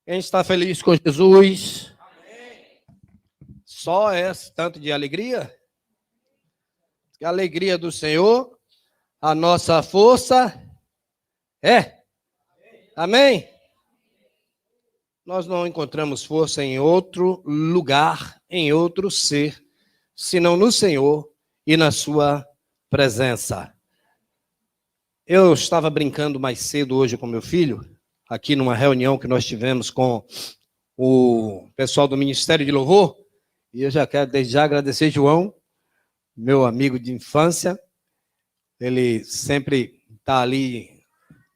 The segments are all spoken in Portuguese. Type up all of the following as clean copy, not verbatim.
Quem está feliz com Jesus? Só esse tanto de alegria? Que a alegria do Senhor, a nossa força é. Amém? Nós não encontramos força em outro lugar, em outro ser, senão no Senhor e na sua presença. Eu estava brincando mais cedo hoje com meu filho, aqui numa reunião que nós tivemos com o pessoal do Ministério de Louvor, e eu já quero desde já agradecer João, meu amigo de infância. Ele sempre está ali,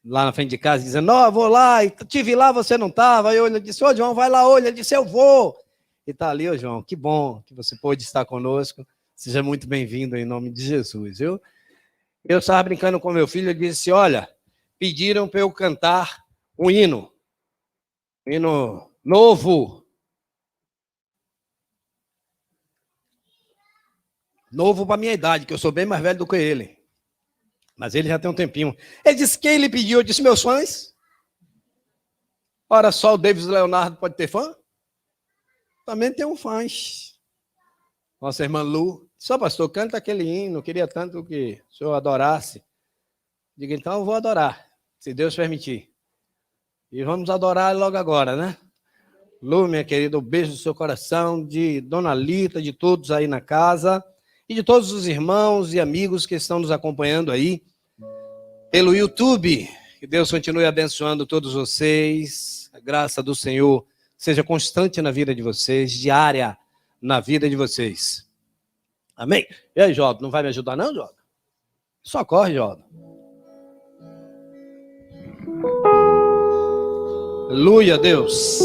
lá na frente de casa, dizendo, não, eu vou lá, e te vi lá, você não estava. Aí eu disse, ô João, vai lá hoje. Ele disse, eu vou. E está ali, ô João, que bom que você pôde estar conosco. Seja muito bem-vindo em nome de Jesus, viu? Eu estava brincando com meu filho, ele disse, olha, pediram para eu cantar um hino novo. Novo para a minha idade, que eu sou bem mais velho do que ele. Mas ele já tem um tempinho. Ele disse, quem ele pediu? Eu disse, meus fãs. Ora, só o David Leonardo pode ter fã? Também tem um fãs. Nossa irmã Lu. Só pastor, canta aquele hino, queria tanto que o senhor adorasse. Diga, então eu vou adorar, se Deus permitir. E vamos adorar logo agora, né? Lu, minha querida, um beijo no seu coração, de Dona Lita, de todos aí na casa, e de todos os irmãos e amigos que estão nos acompanhando aí pelo YouTube. Que Deus continue abençoando todos vocês. A graça do Senhor seja constante na vida de vocês, diária na vida de vocês. Amém? E aí, Job, não vai me ajudar não, Job? Só corre, Job. Aleluia, Deus.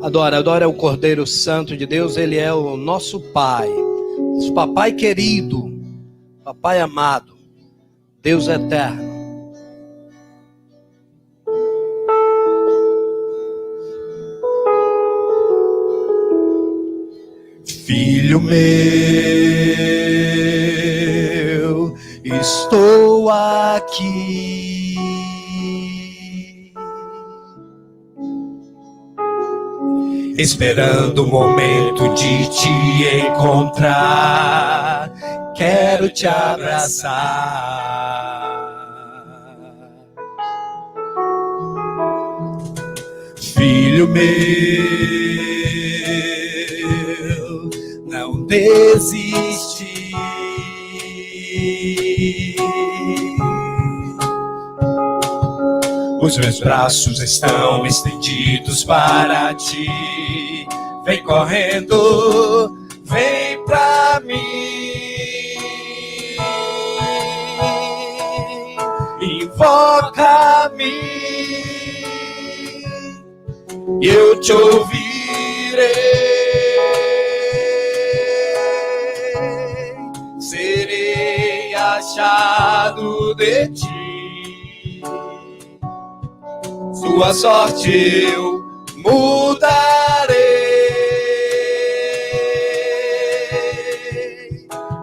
Adora o Cordeiro Santo de Deus, ele é o nosso Pai. Nosso Papai querido, Papai amado, Deus eterno. Filho meu, estou aqui, esperando o momento de te encontrar, quero te abraçar. Filho meu, não desiste. Os meus braços estão estendidos para ti. Vem correndo, vem pra mim. Invoca-me e eu te ouvirei. Serei achado de ti. Sua sorte eu mudarei.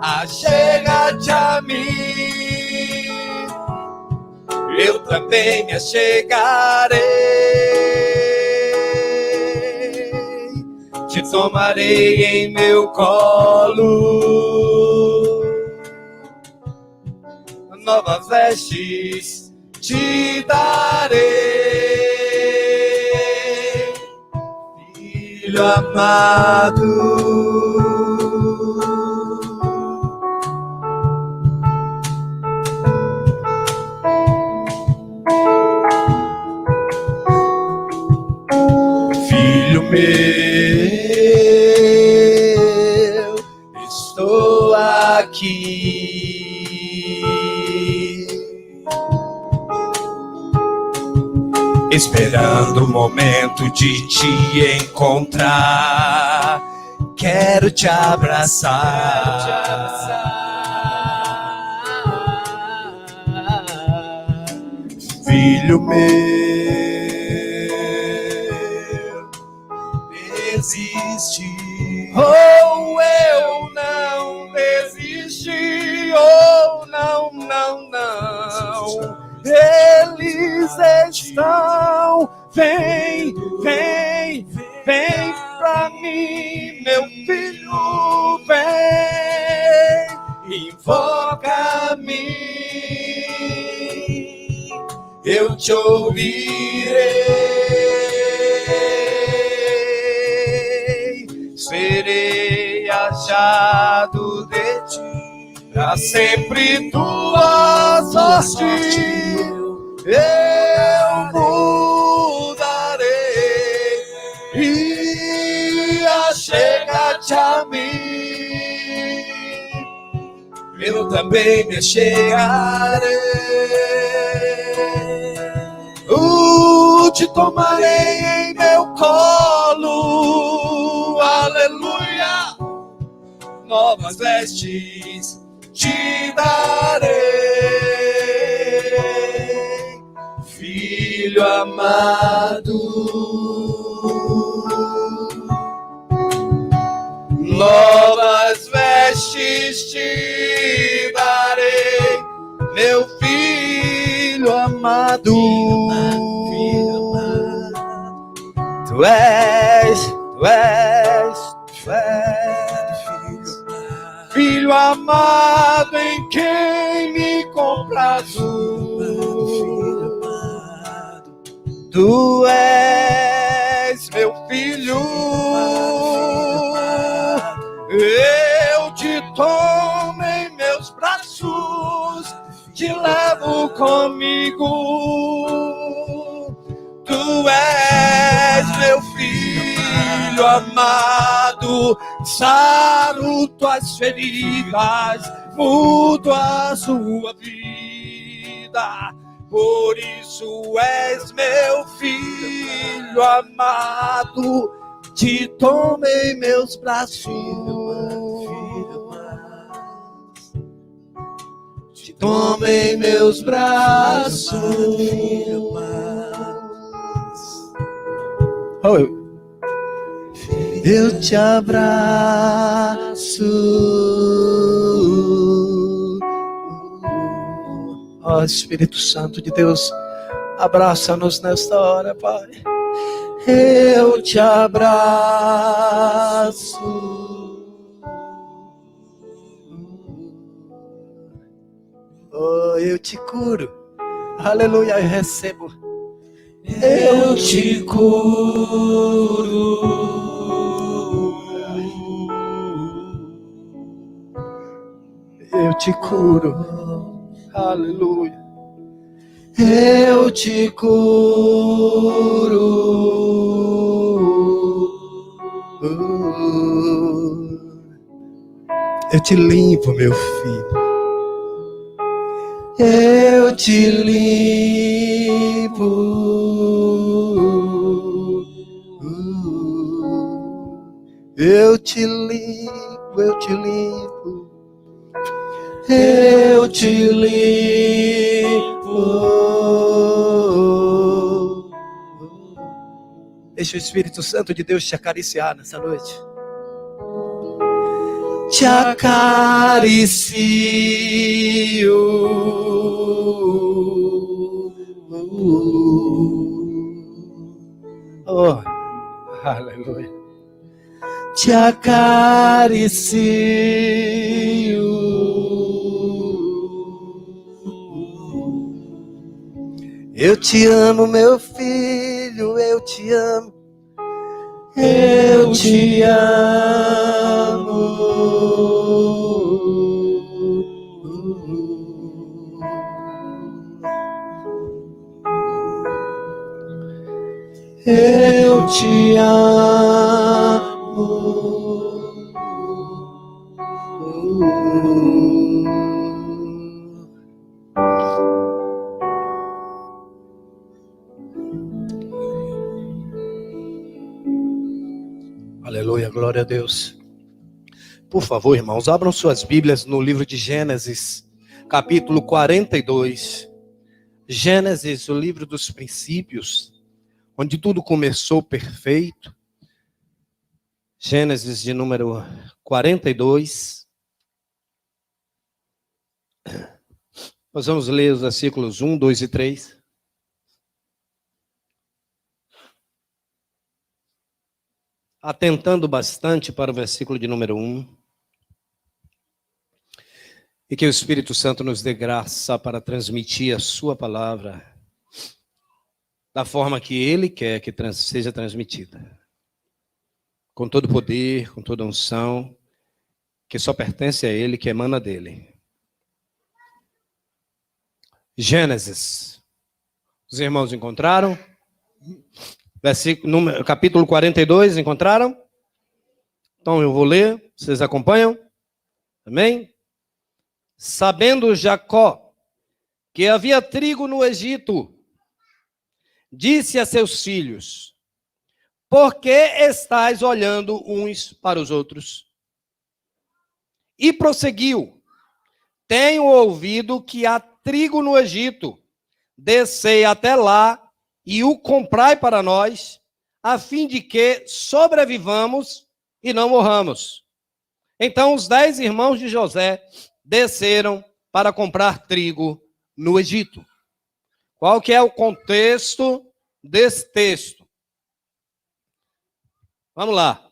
Achega-te a mim, eu também me achegarei. Te tomarei em meu colo, novas vestes te darei, filho amado. Filho meu, estou aqui. Esperando o momento de te encontrar, quero te abraçar. Filho meu, desiste. Oh, eu não desisti. Oh, não, não, não. eles estão. Vem, vem, vem pra mim, meu filho, vem, invoca-me, eu te ouvirei, serei achado de ti, pra sempre tua sorte eu mudarei, e achega-te a mim, eu também me chegarei, te tomarei em meu colo, aleluia, novas vestes te darei, filho amado, novas vestes te darei, meu filho amado, tu és filho amado em quem me comprazo, tu és meu filho, eu te tomo em meus braços, te levo comigo, tu és meu filho amado, saro tuas feridas, mudo a sua vida, por isso és meu filho amado, te tomei meus braços, te tomei meus braços, eu te abraço, ó Espírito Santo de Deus, abraça-nos nesta hora, Pai. Eu te abraço, oh, eu te curo, aleluia, eu recebo, eu te curo, eu te curo, aleluia. Eu te curo, eu te limpo, meu filho, eu te limpo, eu te limpo, eu te limpo, eu te limpo. Deixa o Espírito Santo de Deus te acariciar nessa noite. Te acaricio. Oh, aleluia. Te acaricio. Eu te amo, meu filho, eu te amo. Eu te amo. Eu te amo. Aleluia, glória a Deus. Por favor, irmãos, abram suas Bíblias no livro de Gênesis, capítulo 42. Gênesis, o livro dos princípios, onde tudo começou perfeito. Gênesis de número 42. Nós vamos ler os versículos 1, 2 e 3. Atentando bastante para o versículo de número 1. E que o Espírito Santo nos dê graça para transmitir a sua palavra da forma que Ele quer que seja transmitida. Com todo poder, com toda unção, que só pertence a Ele, que emana dEle. Gênesis. Os irmãos encontraram? Capítulo 42, encontraram? Então eu vou ler, vocês acompanham? Amém? Sabendo Jacó que havia trigo no Egito, disse a seus filhos: por que estáis olhando uns para os outros? E prosseguiu: tenho ouvido que há trigo no Egito, descei até lá e o comprai para nós, a fim de que sobrevivamos e não morramos. Então os 10 irmãos de José desceram para comprar trigo no Egito. Qual que é o contexto desse texto? Vamos lá.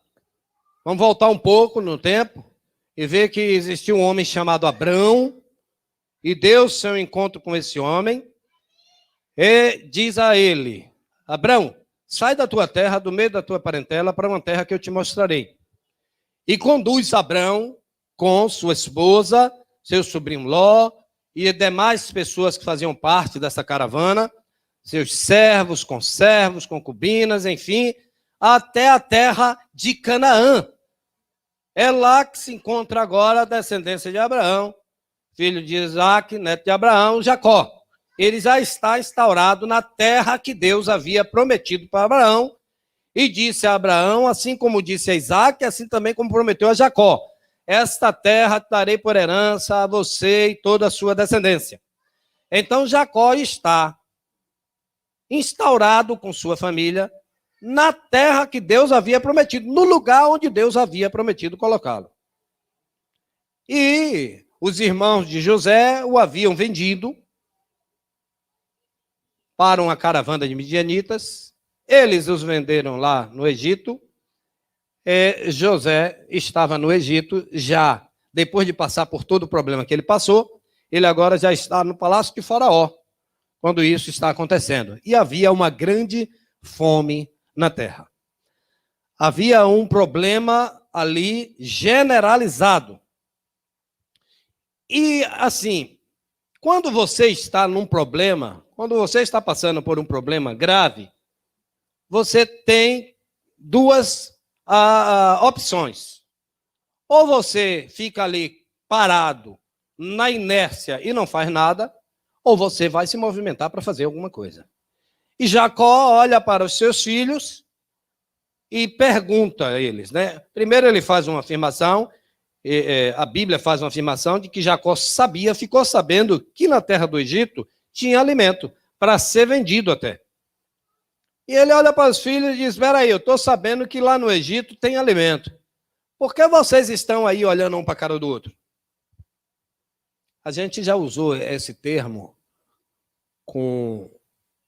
Vamos voltar um pouco no tempo e ver que existia um homem chamado Abrão, e Deus, seu encontro com esse homem, e diz a ele: Abrão, sai da tua terra, do meio da tua parentela, para uma terra que eu te mostrarei. E conduz Abrão com sua esposa, seu sobrinho Ló, e demais pessoas que faziam parte dessa caravana, seus servos, conservos, concubinas, enfim, até a terra de Canaã. É lá que se encontra agora a descendência de Abraão, filho de Isaac, neto de Abraão, Jacó. Ele já está instaurado na terra que Deus havia prometido para Abraão, e disse a Abraão, assim como disse a Isaac, assim também como prometeu a Jacó: esta terra darei por herança a você e toda a sua descendência. Então Jacó está instaurado com sua família na terra que Deus havia prometido, no lugar onde Deus havia prometido colocá-lo. E os irmãos de José o haviam vendido para uma caravana de midianitas. Eles os venderam lá no Egito. José estava no Egito já, depois de passar por todo o problema que ele passou, ele agora já está no palácio de Faraó, quando isso está acontecendo. E havia uma grande fome na terra. Havia um problema ali generalizado. E assim, quando você está num problema, quando você está passando por um problema grave, você tem duas opções. Ou você fica ali parado, na inércia e não faz nada, ou você vai se movimentar para fazer alguma coisa. E Jacó olha para os seus filhos e pergunta a eles, né? Primeiro ele faz uma afirmação, a Bíblia faz uma afirmação de que Jacó ficou sabendo que na terra do Egito tinha alimento para ser vendido até. E ele olha para os filhos e diz: espera aí, eu estou sabendo que lá no Egito tem alimento. Por que vocês estão aí olhando um para a cara do outro? A gente já usou esse termo com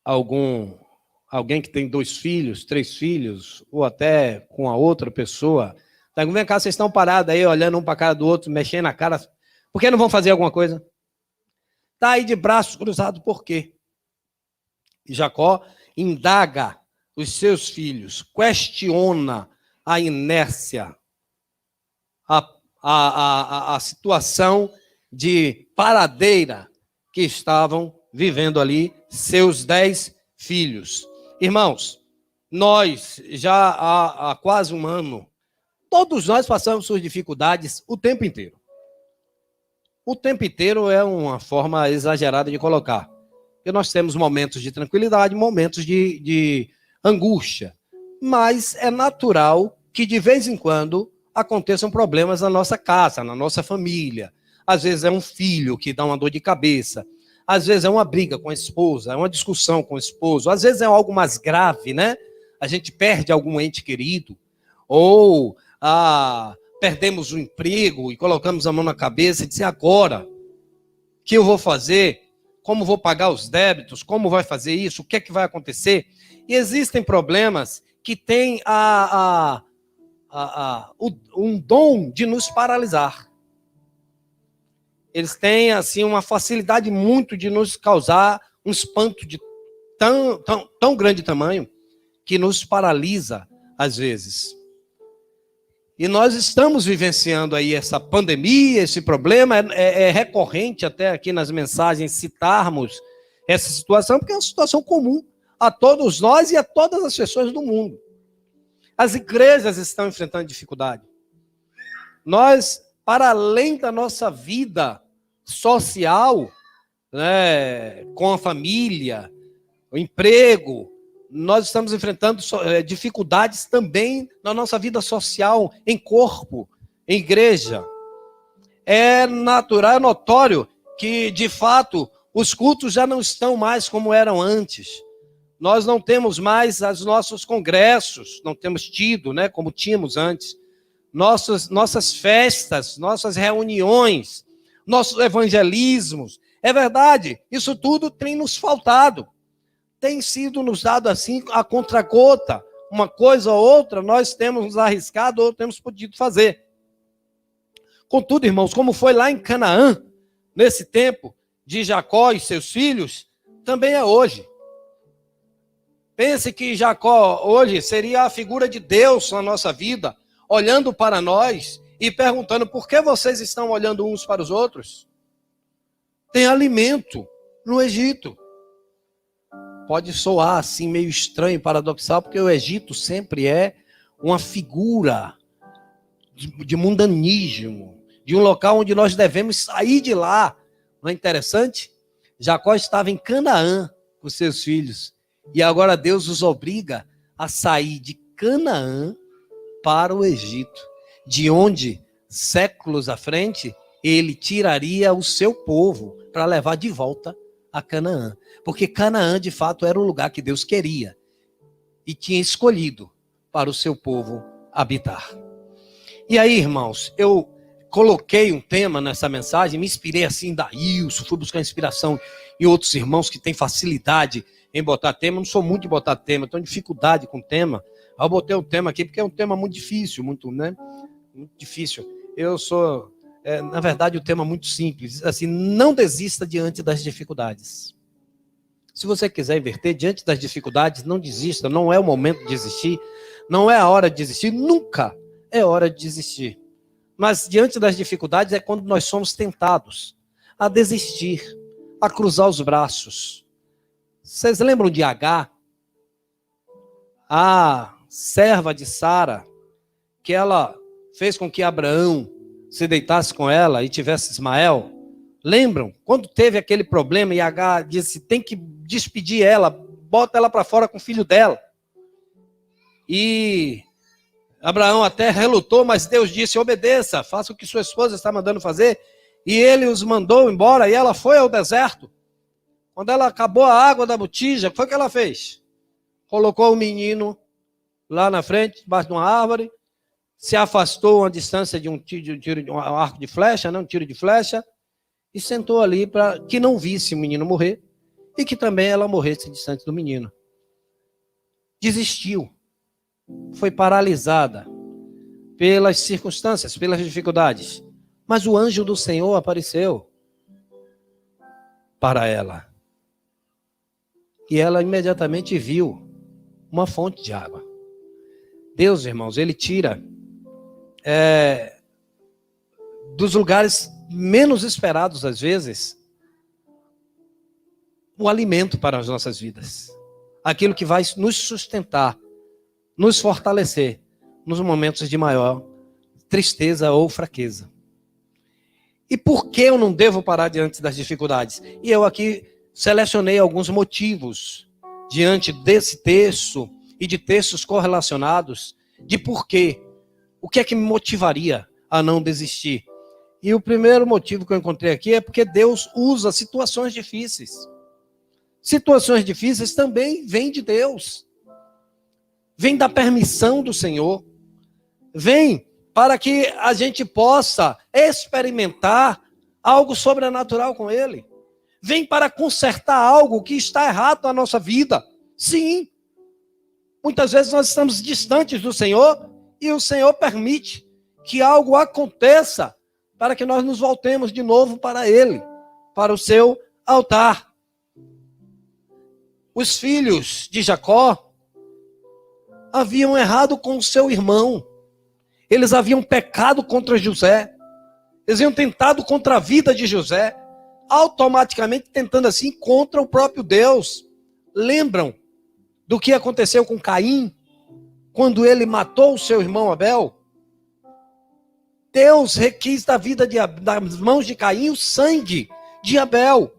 alguém que tem 2 filhos, 3 filhos, ou até com a outra pessoa. Então, vem cá, vocês estão parados aí olhando um para a cara do outro, mexendo na cara. Por que não vão fazer alguma coisa? Está aí de braços cruzados, por quê? E Jacó indaga os seus filhos, questiona a inércia, a situação de paradeira que estavam vivendo ali seus 10 filhos. Irmãos, nós já há quase um ano, todos nós passamos por dificuldades o tempo inteiro. O tempo inteiro é uma forma exagerada de colocar. Porque nós temos momentos de tranquilidade, momentos de angústia. Mas é natural que de vez em quando aconteçam problemas na nossa casa, na nossa família. Às vezes é um filho que dá uma dor de cabeça. Às vezes é uma briga com a esposa, é uma discussão com o esposo. Às vezes é algo mais grave, né? A gente perde algum ente querido. Ou perdemos o emprego e colocamos a mão na cabeça e dizemos: agora, o que eu vou fazer? como vou pagar os débitos, como vai fazer isso, o que é que vai acontecer. E existem problemas que têm um dom de nos paralisar. Eles têm, assim, uma facilidade muito de nos causar um espanto de tão grande tamanho que nos paralisa, às vezes. E nós estamos vivenciando aí essa pandemia, esse problema, é recorrente até aqui nas mensagens citarmos essa situação, porque é uma situação comum a todos nós e a todas as pessoas do mundo. As igrejas estão enfrentando dificuldade. Nós, para além da nossa vida social, né, com a família, o emprego, nós estamos enfrentando dificuldades também na nossa vida social, em corpo, em igreja. É natural, é notório que, de fato, os cultos já não estão mais como eram antes. Nós não temos mais os nossos congressos, não temos tido, né, como tínhamos antes. Nossas festas, nossas reuniões, nossos evangelismos. É verdade, isso tudo tem nos faltado. Tem sido nos dado assim a contragota. Uma coisa ou outra nós temos nos arriscado ou temos podido fazer. Contudo, irmãos, como foi lá em Canaã, nesse tempo de Jacó e seus filhos, também é hoje. Pense que Jacó hoje seria a figura de Deus na nossa vida, olhando para nós e perguntando: por que vocês estão olhando uns para os outros? Tem alimento no Egito. Pode soar assim meio estranho, paradoxal, porque o Egito sempre é uma figura de mundanismo, de um local onde nós devemos sair de lá. Não é interessante? Jacó estava em Canaã com seus filhos, e agora Deus os obriga a sair de Canaã para o Egito, de onde, séculos à frente, ele tiraria o seu povo para levar de volta a Canaã. Porque Canaã, de fato, era o lugar que Deus queria e tinha escolhido para o seu povo habitar. E aí, irmãos, eu coloquei um tema nessa mensagem, me inspirei assim da Ilson, fui buscar inspiração em outros irmãos que têm facilidade em botar tema. Eu não sou muito de botar tema, tenho dificuldade com tema. Eu botei um tema aqui porque é um tema muito difícil, muito difícil. Na verdade, o tema é muito simples. Assim, não desista diante das dificuldades. Se você quiser inverter diante das dificuldades, não desista. Não é o momento de desistir. Não é a hora de desistir. Nunca é hora de desistir. Mas diante das dificuldades é quando nós somos tentados a desistir, a cruzar os braços. Vocês lembram de Agar? A serva de Sara, que ela fez com que Abraão se deitasse com ela e tivesse Ismael. Lembram? Quando teve aquele problema e Agar disse: tem que despedir ela, bota ela para fora com o filho dela. E Abraão até relutou, mas Deus disse: obedeça, faça o que sua esposa está mandando fazer. E ele os mandou embora e ela foi ao deserto. Quando ela acabou a água da botija, o que foi que ela fez? Colocou o menino lá na frente, debaixo de uma árvore, se afastou a uma distância de um arco de flecha, um tiro de flecha, e sentou ali para que não visse o menino morrer e que também ela morresse distante do menino. Desistiu. Foi paralisada pelas circunstâncias, pelas dificuldades. Mas o anjo do Senhor apareceu para ela. E ela imediatamente viu uma fonte de água. Deus, irmãos, ele tira dos lugares menos esperados, às vezes, o alimento para as nossas vidas. Aquilo que vai nos sustentar, nos fortalecer nos momentos de maior tristeza ou fraqueza. E por que eu não devo parar diante das dificuldades? E eu aqui selecionei alguns motivos diante desse texto e de textos correlacionados de por quê. O que é que me motivaria a não desistir? E o primeiro motivo que eu encontrei aqui é porque Deus usa situações difíceis. Situações difíceis também vêm de Deus. Vem da permissão do Senhor. Vem para que a gente possa experimentar algo sobrenatural com Ele. vem para consertar algo que está errado na nossa vida. Sim, muitas vezes nós estamos distantes do Senhor e o Senhor permite que algo aconteça para que nós nos voltemos de novo para Ele, para o seu altar. Os filhos de Jacó haviam errado com o seu irmão. Eles haviam pecado contra José. Eles haviam tentado contra a vida de José, automaticamente tentando assim contra o próprio Deus. Lembram do que aconteceu com Caim, quando ele matou o seu irmão Abel? Deus requis da vida das mãos de Caim o sangue de Abel.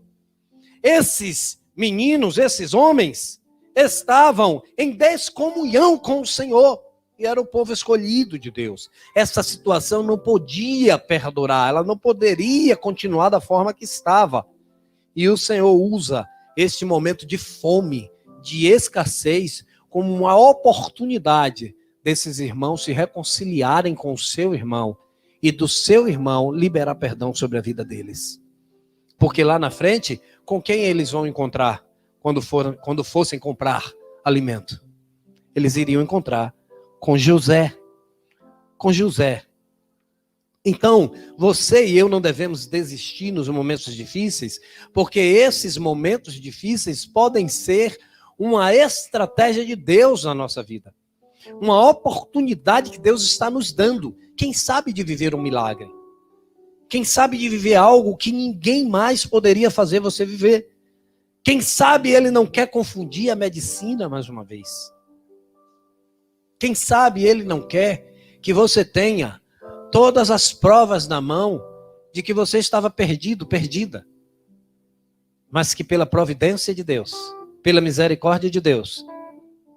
Esses meninos, esses homens, estavam em descomunhão com o Senhor. E era o povo escolhido de Deus. Essa situação não podia perdurar, ela não poderia continuar da forma que estava. E o Senhor usa este momento de fome, de escassez, como uma oportunidade desses irmãos se reconciliarem com o seu irmão e do seu irmão liberar perdão sobre a vida deles. Porque lá na frente, com quem eles vão encontrar quando fossem comprar alimento? Eles iriam encontrar com José. Com José. Então, você e eu não devemos desistir nos momentos difíceis, porque esses momentos difíceis podem ser uma estratégia de Deus na nossa vida. Uma oportunidade que Deus está nos dando. Quem sabe de viver um milagre? Quem sabe de viver algo que ninguém mais poderia fazer você viver? Quem sabe Ele não quer confundir a medicina mais uma vez? Quem sabe Ele não quer que você tenha todas as provas na mão de que você estava perdido, perdida. Mas que pela providência de Deus, pela misericórdia de Deus,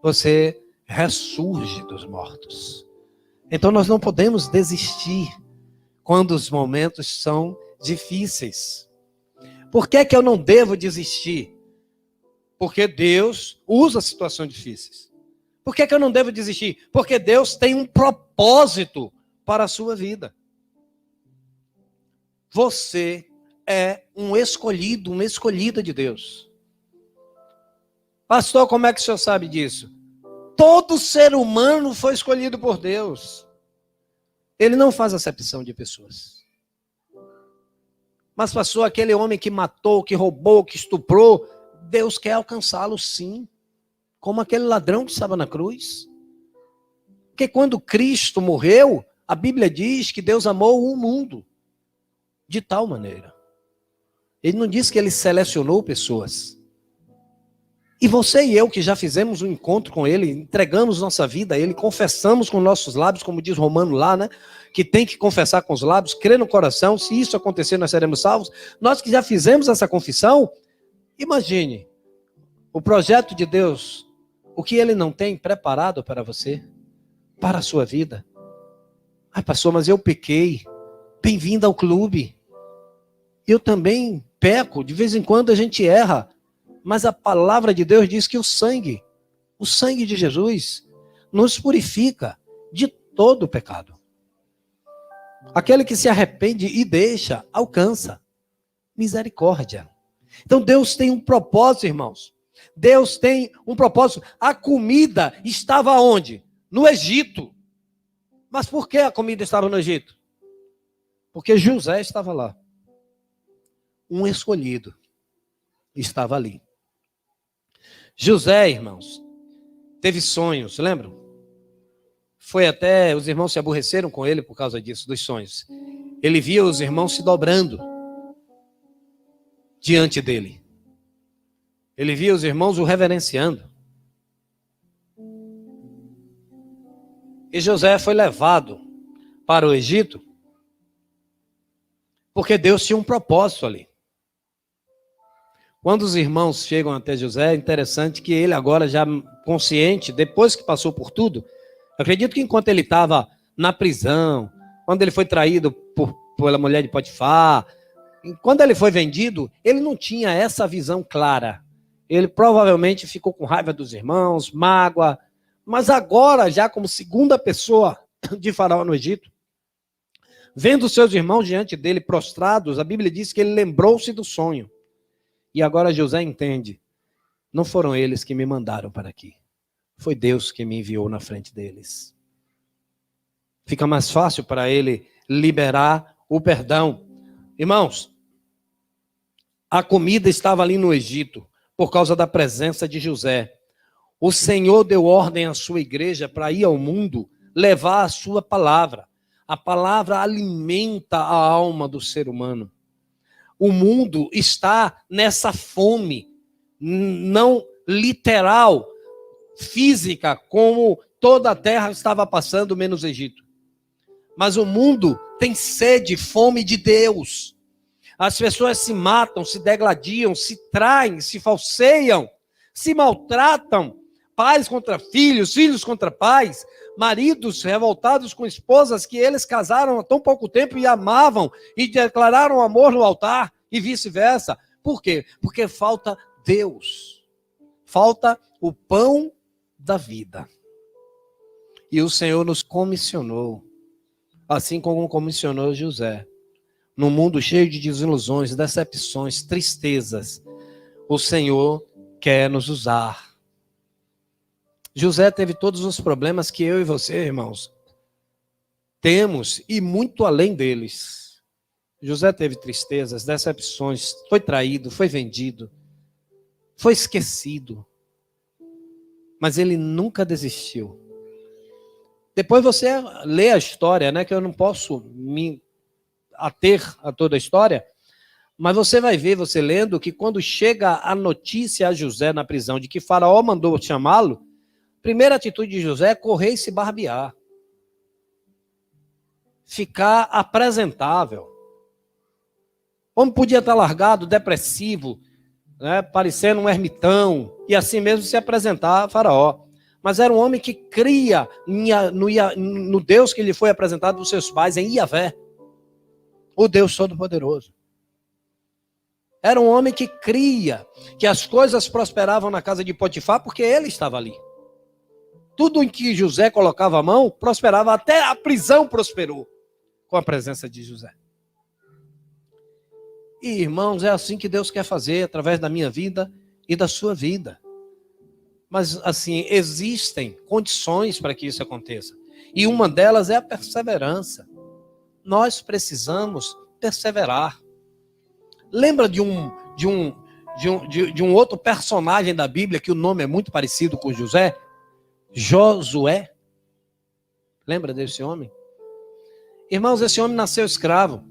você ressurge dos mortos. Então nós não podemos desistir quando os momentos são difíceis. Por que que eu não devo desistir? Porque Deus usa situações difíceis. Por que que eu não devo desistir? Porque Deus tem um propósito para a sua vida. Você é um escolhido, uma escolhida de Deus. Pastor, como é que o senhor sabe disso? Todo ser humano foi escolhido por Deus. Ele não faz acepção de pessoas. Mas pastor, aquele homem que matou, que roubou, que estuprou, Deus quer alcançá-lo sim. Como aquele ladrão que estava na cruz. Porque quando Cristo morreu, a Bíblia diz que Deus amou o mundo de tal maneira. Ele não diz que ele selecionou pessoas. E você e eu que já fizemos um encontro com Ele, entregamos nossa vida a Ele, confessamos com nossos lábios, como diz Romano lá, né? Que tem que confessar com os lábios, crer no coração, se isso acontecer nós seremos salvos. Nós que já fizemos essa confissão, imagine, o projeto de Deus, o que Ele não tem preparado para você, para a sua vida. Ai, pastor, mas eu pequei. Bem-vindo ao clube. Eu também peco, de vez em quando a gente erra. Mas a palavra de Deus diz que o sangue de Jesus, nos purifica de todo o pecado. Aquele que se arrepende e deixa, alcança misericórdia. Então Deus tem um propósito, irmãos. Deus tem um propósito. A comida estava onde? No Egito. Mas por que a comida estava no Egito? Porque José estava lá. Um escolhido estava ali. José, irmãos, teve sonhos, lembram? Foi até, os irmãos se aborreceram com ele por causa disso, dos sonhos. Ele via os irmãos se dobrando diante dele. Ele via os irmãos o reverenciando. E José foi levado para o Egito porque Deus tinha um propósito ali. Quando os irmãos chegam até José, é interessante que ele agora já consciente, depois que passou por tudo, acredito que enquanto ele estava na prisão, quando ele foi traído pela mulher de Potifar, quando ele foi vendido, ele não tinha essa visão clara. Ele provavelmente ficou com raiva dos irmãos, mágoa, mas agora já como segunda pessoa de Faraó no Egito, vendo seus irmãos diante dele prostrados, a Bíblia diz que ele lembrou-se do sonho. E agora José entende, não foram eles que me mandaram para aqui. Foi Deus que me enviou na frente deles. Fica mais fácil para ele liberar o perdão. Irmãos, a comida estava ali no Egito, por causa da presença de José. O Senhor deu ordem à sua igreja para ir ao mundo, levar a sua palavra. A palavra alimenta a alma do ser humano. O mundo está nessa fome, não literal, física, como toda a terra estava passando, menos o Egito. Mas o mundo tem sede, fome de Deus. As pessoas se matam, se degladiam, se traem, se falseiam, se maltratam. Pais contra filhos, filhos contra pais, maridos revoltados com esposas que eles casaram há tão pouco tempo e amavam e declararam amor no altar e vice-versa. Por quê? Porque falta Deus. Falta o pão da vida. E o Senhor nos comissionou, assim como comissionou José. Num mundo cheio de desilusões, decepções, tristezas, o Senhor quer nos usar. José teve todos os problemas que eu e você, irmãos, temos, e muito além deles. José teve tristezas, decepções, foi traído, foi vendido, foi esquecido. Mas ele nunca desistiu. Depois você lê a história, né, que eu não posso me ater a toda a história, mas você vai ver, você lendo, que quando chega a notícia a José na prisão de que Faraó mandou chamá-lo, a primeira atitude de José é correr e se barbear. Ficar apresentável. Como podia estar largado, depressivo, né, parecendo um ermitão, e assim mesmo se apresentar a Faraó. Mas era um homem que cria no Deus que lhe foi apresentado dos seus pais, em Iavé, o Deus Todo-Poderoso. Era um homem que cria que as coisas prosperavam na casa de Potifar porque ele estava ali. Tudo em que José colocava a mão, prosperava, até a prisão prosperou com a presença de José. E, irmãos, é assim que Deus quer fazer, através da minha vida e da sua vida. Mas, assim, existem condições para que isso aconteça. E uma delas é a perseverança. Nós precisamos perseverar. Lembra de um outro personagem da Bíblia que o nome é muito parecido com José? Josué. Lembra desse homem? Irmãos, esse homem nasceu escravo.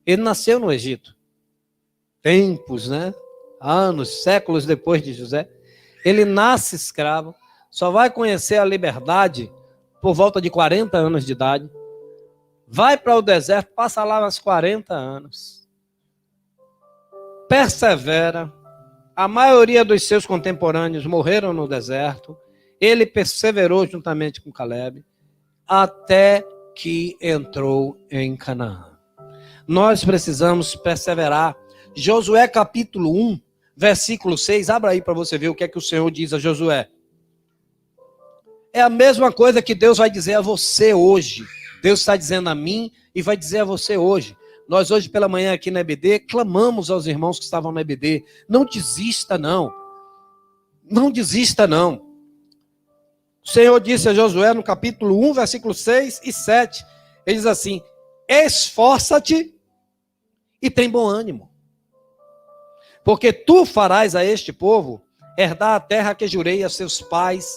Ele nasceu no Egito. Tempos, né? Anos, séculos depois de José. Ele nasce escravo. Só vai conhecer a liberdade por volta de 40 anos de idade. Vai para o deserto, passa lá uns 40 anos. Persevera. A maioria dos seus contemporâneos morreram no deserto. Ele perseverou juntamente com Caleb, até que entrou em Canaã. Nós precisamos perseverar. Josué capítulo 1, versículo 6, abra aí para você ver o que é que o Senhor diz a Josué. É a mesma coisa que Deus vai dizer a você hoje. Deus está dizendo a mim e vai dizer a você hoje. Nós hoje pela manhã aqui na EBD, clamamos aos irmãos que estavam na EBD. Não desista não. Não desista não. O Senhor disse a Josué no capítulo 1, versículo 6 e 7. Ele diz assim: esforça-te e tem bom ânimo. Porque tu farás a este povo herdar a terra que jurei a seus pais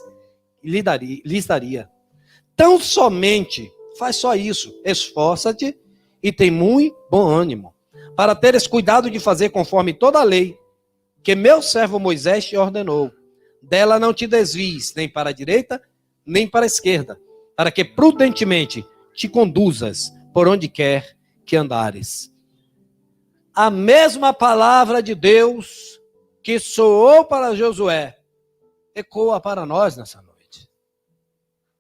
lhes daria. Tão somente, faz só isso, esforça-te e tem muito bom ânimo, para teres cuidado de fazer conforme toda a lei que meu servo Moisés te ordenou. Dela não te desvies, nem para a direita, nem para a esquerda, para que prudentemente te conduzas por onde quer que andares. A mesma palavra de Deus que soou para Josué, ecoa para nós nessa noite.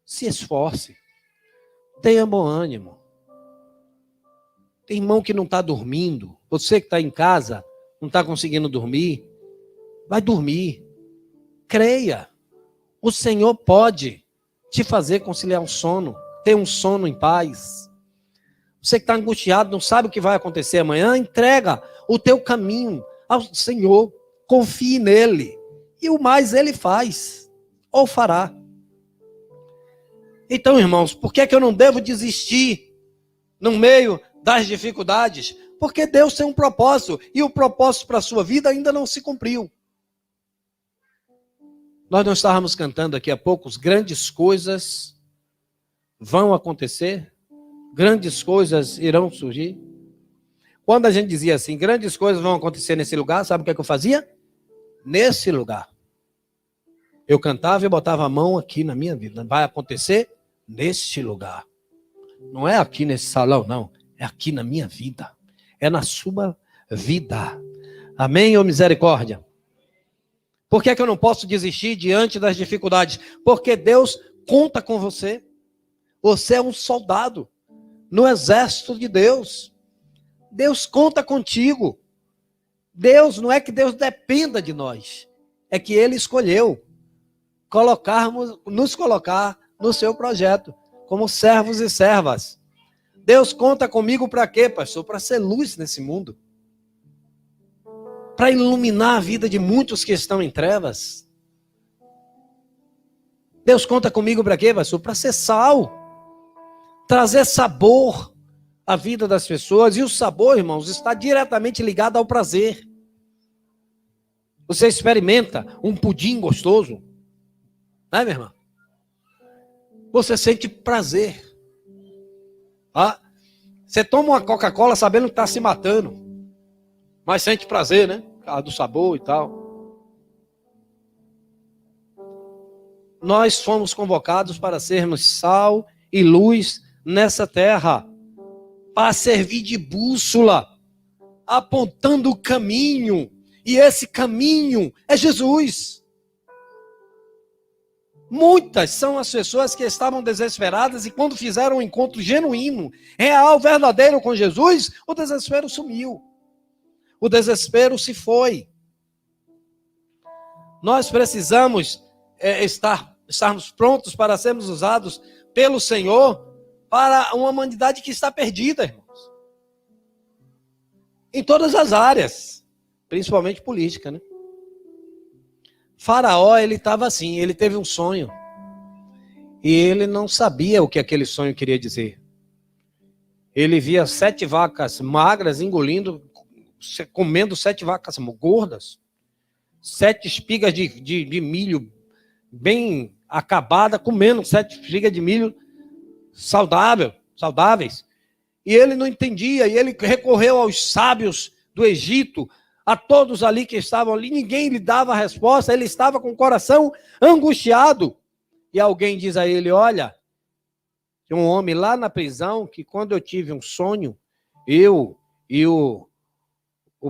Se esforce, tenha bom ânimo. Tem irmão que não está dormindo, você que está em casa, não está conseguindo dormir, vai dormir. Creia, o Senhor pode te fazer conciliar um sono, ter um sono em paz. Você que está angustiado, não sabe o que vai acontecer amanhã, entrega o teu caminho ao Senhor, confie nele, e o mais ele faz, ou fará. Então, irmãos, por que eu não devo desistir no meio das dificuldades? Porque Deus tem um propósito, e o propósito para a sua vida ainda não se cumpriu. Nós não estávamos cantando aqui há pouco, grandes coisas vão acontecer, grandes coisas irão surgir. Quando a gente dizia assim, grandes coisas vão acontecer nesse lugar, sabe o que eu fazia? Nesse lugar. Eu cantava e botava a mão aqui na minha vida. Vai acontecer neste lugar. Não é aqui nesse salão, não. É aqui na minha vida. É na sua vida. Amém ou misericórdia? Por que eu não posso desistir diante das dificuldades? Porque Deus conta com você. Você é um soldado no exército de Deus. Deus conta contigo. Deus, não é que Deus dependa de nós. É que Ele escolheu nos colocar no seu projeto, como servos e servas. Deus conta comigo para quê, pastor? Para ser luz nesse mundo. Para iluminar a vida de muitos que estão em trevas. Deus conta comigo para quê, pastor? Para ser sal. Trazer sabor à vida das pessoas. E o sabor, irmãos, está diretamente ligado ao prazer. Você experimenta um pudim gostoso, não é, minha irmã? Você sente prazer. Ah, você toma uma Coca-Cola sabendo que está se matando, mas sente prazer, né? Por causa do sabor e tal. Nós fomos convocados para sermos sal e luz nessa terra, para servir de bússola, apontando o caminho, e esse caminho é Jesus. Muitas são as pessoas que estavam desesperadas e quando fizeram um encontro genuíno, real, verdadeiro com Jesus, o desespero sumiu. O desespero se foi. Nós precisamos estarmos prontos para sermos usados pelo Senhor para uma humanidade que está perdida, irmãos. Em todas as áreas, principalmente política, né? Faraó, ele estava assim, ele teve um sonho. E ele não sabia o que aquele sonho queria dizer. Ele via 7 vacas magras engolindo, comendo 7 vacas gordas. 7 espigas de milho bem acabada, comendo 7 espigas de milho saudáveis. E ele não entendia, e ele recorreu aos sábios do Egito, a todos ali que estavam ali, ninguém lhe dava a resposta, ele estava com o coração angustiado. E alguém diz a ele, olha, tem um homem lá na prisão que quando eu tive um sonho, eu e o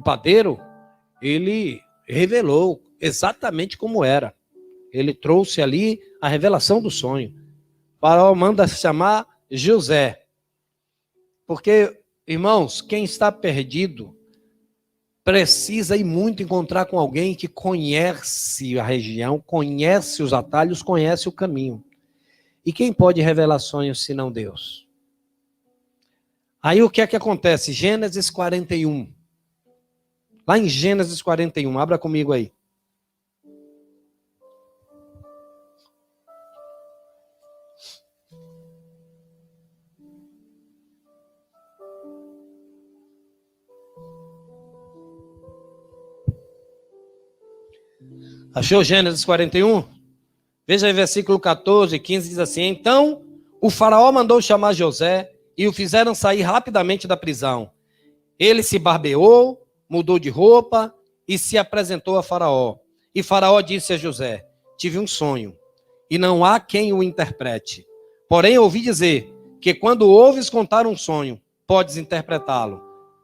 padeiro, ele revelou exatamente como era. Ele trouxe ali a revelação do sonho. O faraó manda chamar José. Porque, irmãos, quem está perdido precisa ir muito encontrar com alguém que conhece a região, conhece os atalhos, conhece o caminho. E quem pode revelar sonhos se não Deus? Aí o que é que acontece? Gênesis 41. Lá em Gênesis 41, abra comigo aí. Achou Gênesis 41? Veja aí versículo 14 e 15, diz assim, então o faraó mandou chamar José e o fizeram sair rapidamente da prisão. Ele se barbeou, mudou de roupa e se apresentou a faraó. E faraó disse a José, tive um sonho e não há quem o interprete. Porém ouvi dizer que quando ouves contar um sonho, podes interpretá-lo.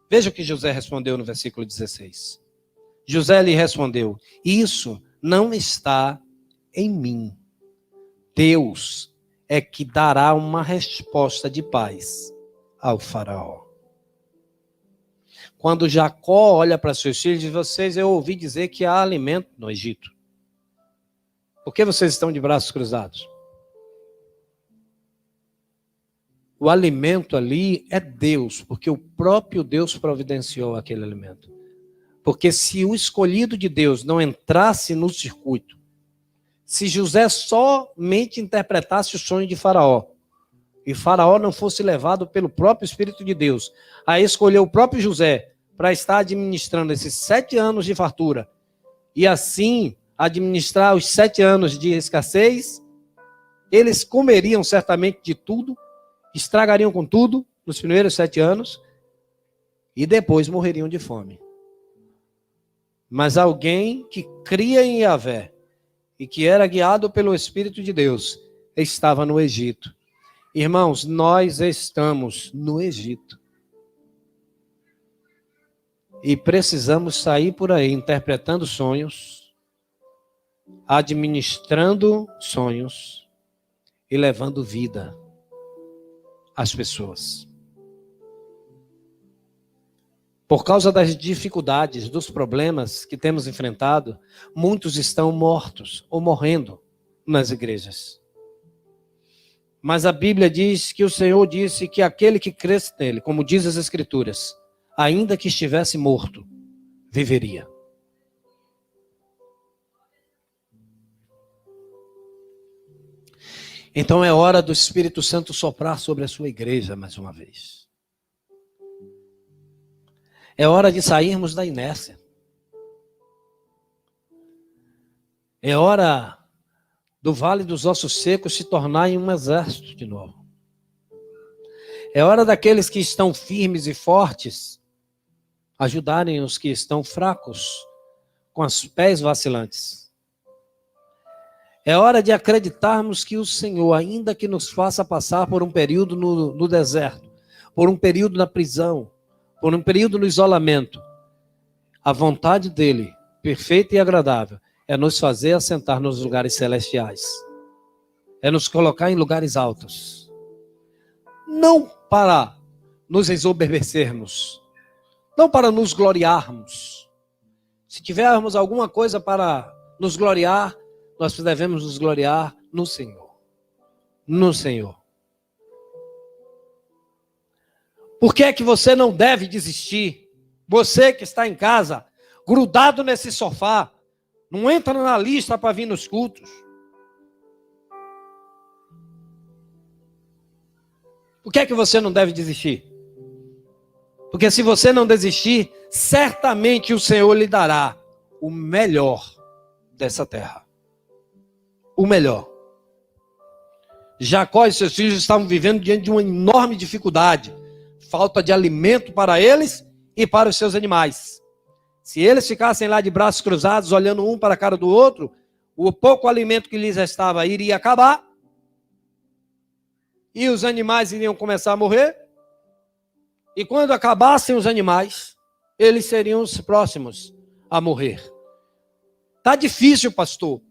Veja o que José respondeu no versículo 16. José lhe respondeu, isso não está em mim. Deus é que dará uma resposta de paz ao faraó. Quando Jacó olha para seus filhos e diz, vocês, eu ouvi dizer que há alimento no Egito. Por que vocês estão de braços cruzados? O alimento ali é Deus, porque o próprio Deus providenciou aquele alimento. Porque se o escolhido de Deus não entrasse no circuito, se José somente interpretasse o sonho de Faraó, e Faraó não fosse levado pelo próprio Espírito de Deus a escolher o próprio José para estar administrando esses 7 anos de fartura, e assim administrar os 7 anos de escassez, eles comeriam certamente de tudo, estragariam com tudo nos primeiros 7 anos, e depois morreriam de fome. Mas alguém que cria em Yahvé e que era guiado pelo Espírito de Deus estava no Egito. Irmãos, nós estamos no Egito. E precisamos sair por aí interpretando sonhos, administrando sonhos e levando vida às pessoas. Por causa das dificuldades, dos problemas que temos enfrentado, muitos estão mortos ou morrendo nas igrejas. Mas a Bíblia diz que o Senhor disse que aquele que cresce nele, como diz as Escrituras, ainda que estivesse morto, viveria. Então é hora do Espírito Santo soprar sobre a sua igreja mais uma vez. É hora de sairmos da inércia. É hora do vale dos ossos secos se tornar em um exército de novo. É hora daqueles que estão firmes e fortes ajudarem os que estão fracos, com os pés vacilantes. É hora de acreditarmos que o Senhor, ainda que nos faça passar por um período no deserto, por um período na prisão, por um período no isolamento, a vontade dele, perfeita e agradável, é nos fazer assentar nos lugares celestiais. É nos colocar em lugares altos. Não para nos ensoberbecermos, não para nos gloriarmos. Se tivermos alguma coisa para nos gloriar, nós devemos nos gloriar no Senhor. No Senhor. Por que é que você não deve desistir? Você que está em casa, grudado nesse sofá, não entra na lista para vir nos cultos. Por que é que você não deve desistir? Porque se você não desistir, certamente o Senhor lhe dará o melhor dessa terra. O melhor. Jacó e seus filhos estavam vivendo diante de uma enorme dificuldade. Falta de alimento para eles e para os seus animais. Se eles ficassem lá de braços cruzados, olhando um para a cara do outro, o pouco alimento que lhes restava iria acabar. E os animais iriam começar a morrer. E quando acabassem os animais, eles seriam os próximos a morrer. Tá difícil, pastor.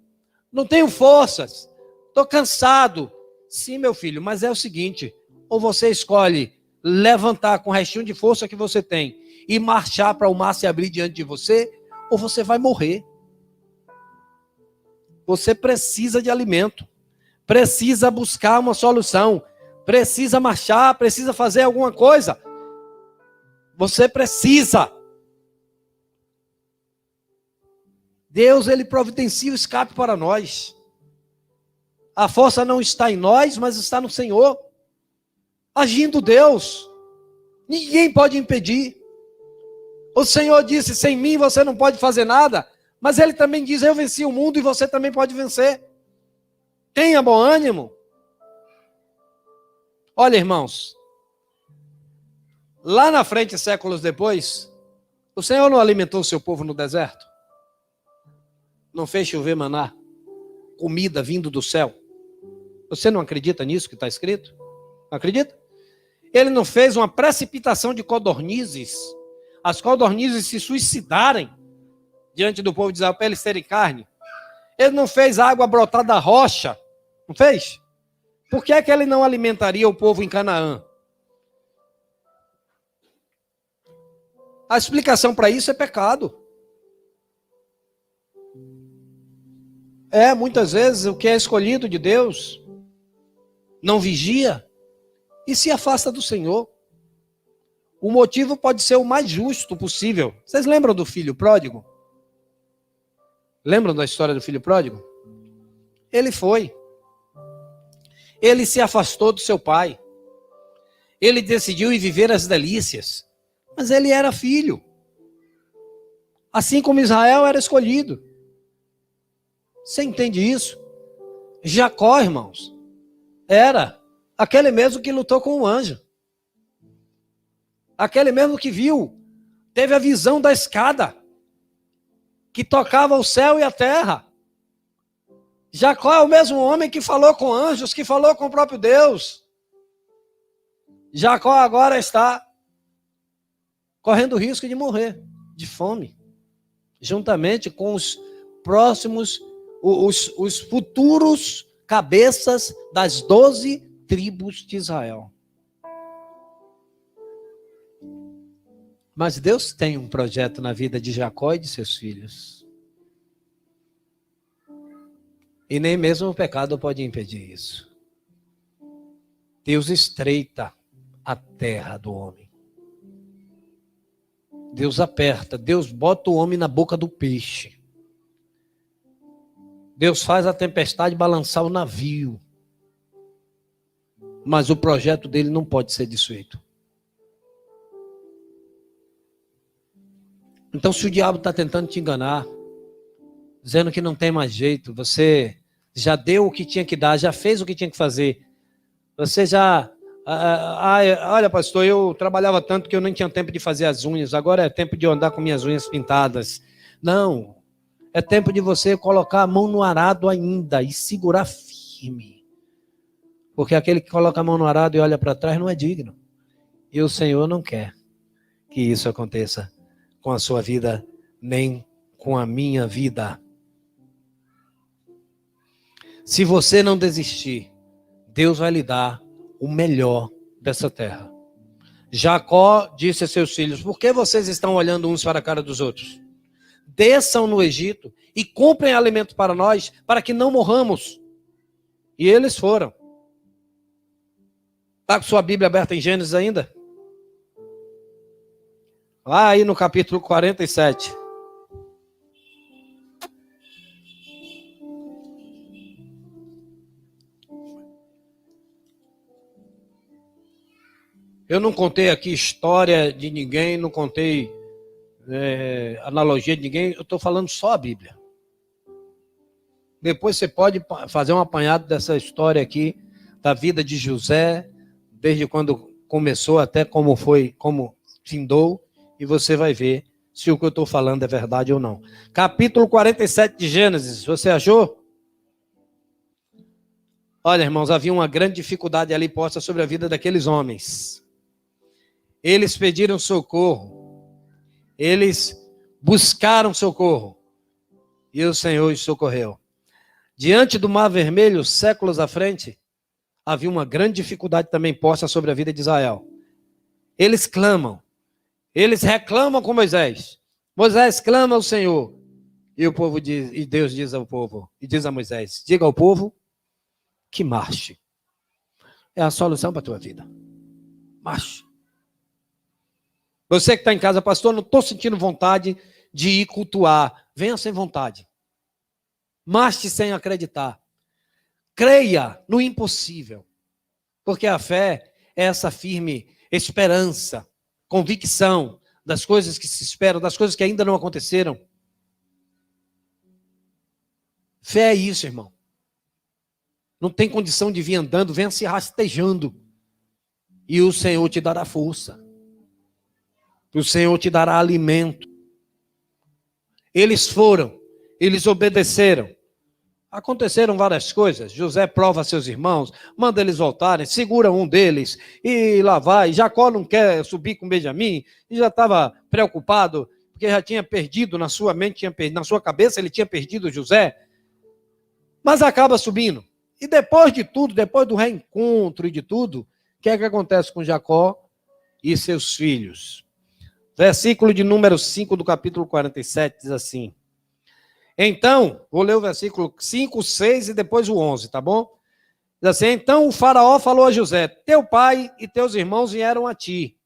Não tenho forças. Estou cansado. Sim, meu filho, mas é o seguinte. Ou você escolhe levantar com o restinho de força que você tem e marchar para o mar se abrir diante de você, ou você vai morrer. Você precisa de alimento. Precisa buscar uma solução. Precisa marchar, precisa fazer alguma coisa. Você precisa. Deus, ele providencia o escape para nós. A força não está em nós, mas está no Senhor. Agindo Deus. Ninguém pode impedir. O Senhor disse, sem mim você não pode fazer nada. Mas ele também diz, eu venci o mundo e você também pode vencer. Tenha bom ânimo. Olha, irmãos. Lá na frente, séculos depois, o Senhor não alimentou o seu povo no deserto? Não fez chover maná? Comida vindo do céu? Você não acredita nisso que está escrito? Não acredita? Ele não fez uma precipitação de codornizes, as codornizes se suicidarem diante do povo de Israel para eles terem carne. Ele não fez água brotar da rocha, não fez? Por que é que ele não alimentaria o povo em Canaã? A explicação para isso é pecado. Muitas vezes o que é escolhido de Deus não vigia e se afasta do Senhor. O motivo pode ser o mais justo possível. Vocês lembram do filho pródigo? Lembram da história do filho pródigo? Ele foi. Ele se afastou do seu pai. Ele decidiu ir viver as delícias. Mas ele era filho. Assim como Israel era escolhido. Você entende isso? Jacó, irmãos, era aquele mesmo que lutou com o anjo. Aquele mesmo que viu, teve a visão da escada, que tocava o céu e a terra. Jacó é o mesmo homem que falou com anjos, que falou com o próprio Deus. Jacó agora está correndo o risco de morrer de fome, juntamente com os próximos, os futuros cabeças das 12 tribos de Israel. Mas Deus tem um projeto na vida de Jacó e de seus filhos. E nem mesmo o pecado pode impedir isso. Deus estreita a terra do homem. Deus aperta, Deus bota o homem na boca do peixe. Deus faz a tempestade balançar o navio. Mas o projeto dele não pode ser desfeito. Então, se o diabo está tentando te enganar, dizendo que não tem mais jeito, você já deu o que tinha que dar, já fez o que tinha que fazer, você já... olha, pastor, eu trabalhava tanto que eu nem tinha tempo de fazer as unhas, agora é tempo de eu andar com minhas unhas pintadas. Não, é tempo de você colocar a mão no arado ainda e segurar firme. Porque aquele que coloca a mão no arado e olha para trás não é digno. E o Senhor não quer que isso aconteça com a sua vida, nem com a minha vida. Se você não desistir, Deus vai lhe dar o melhor dessa terra. Jacó disse a seus filhos: por que vocês estão olhando uns para a cara dos outros? Desçam no Egito e comprem alimento para nós, para que não morramos. E eles foram. Está com sua Bíblia aberta em Gênesis ainda? Lá aí no capítulo 47. Eu não contei aqui história de ninguém, não contei analogia de ninguém, eu estou falando só a Bíblia. Depois você pode fazer um apanhado dessa história aqui, da vida de José, desde quando começou até como foi, como findou, e você vai ver se o que eu estou falando é verdade ou não. Capítulo 47 de Gênesis, você achou? Olha, irmãos, havia uma grande dificuldade ali posta sobre a vida daqueles homens. Eles pediram socorro. Eles buscaram socorro. E o Senhor os socorreu. Diante do Mar Vermelho, séculos à frente, havia uma grande dificuldade também posta sobre a vida de Israel. Eles clamam. Eles reclamam com Moisés. Moisés clama ao Senhor. E o povo diz, e Deus diz ao povo, e diz a Moisés: diga ao povo que marche. É a solução para a tua vida. Marche. Você que está em casa, pastor, não estou sentindo vontade de ir cultuar. Venha sem vontade. Marche sem acreditar. Creia no impossível. Porque a fé é essa firme esperança, convicção das coisas que se esperam, das coisas que ainda não aconteceram. Fé é isso, irmão. Não tem condição de vir andando, venha se rastejando. E o Senhor te dará força. O Senhor te dará alimento. Eles foram, eles obedeceram. Aconteceram várias coisas. José prova a seus irmãos, manda eles voltarem, segura um deles e lá vai. Jacó não quer subir com Benjamim e já estava preocupado, porque já tinha perdido na sua mente, na sua cabeça, ele tinha perdido José. Mas acaba subindo. E depois de tudo, depois do reencontro e de tudo, o que é que acontece com Jacó e seus filhos? Versículo de número 5 do capítulo 47 diz assim. Então, vou ler o versículo 5, 6 e depois o 11, tá bom? Diz assim: então o faraó falou a José: teu pai e teus irmãos vieram a ti.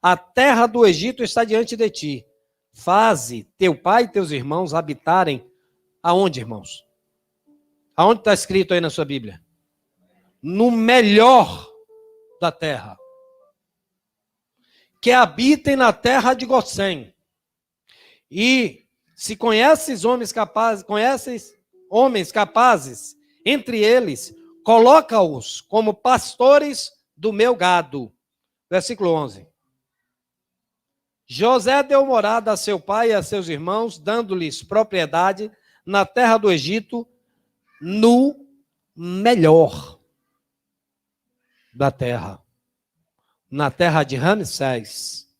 a terra do Egito está diante de ti. Faze teu pai e teus irmãos habitarem aonde, irmãos? Aonde está escrito aí na sua Bíblia? No melhor da terra. Que habitem na terra de Gosém. E se conheces homens capazes, entre eles, coloca-os como pastores do meu gado. Versículo 11. José deu morada a seu pai e a seus irmãos, dando-lhes propriedade na terra do Egito, no melhor da terra, na terra de Ramsés,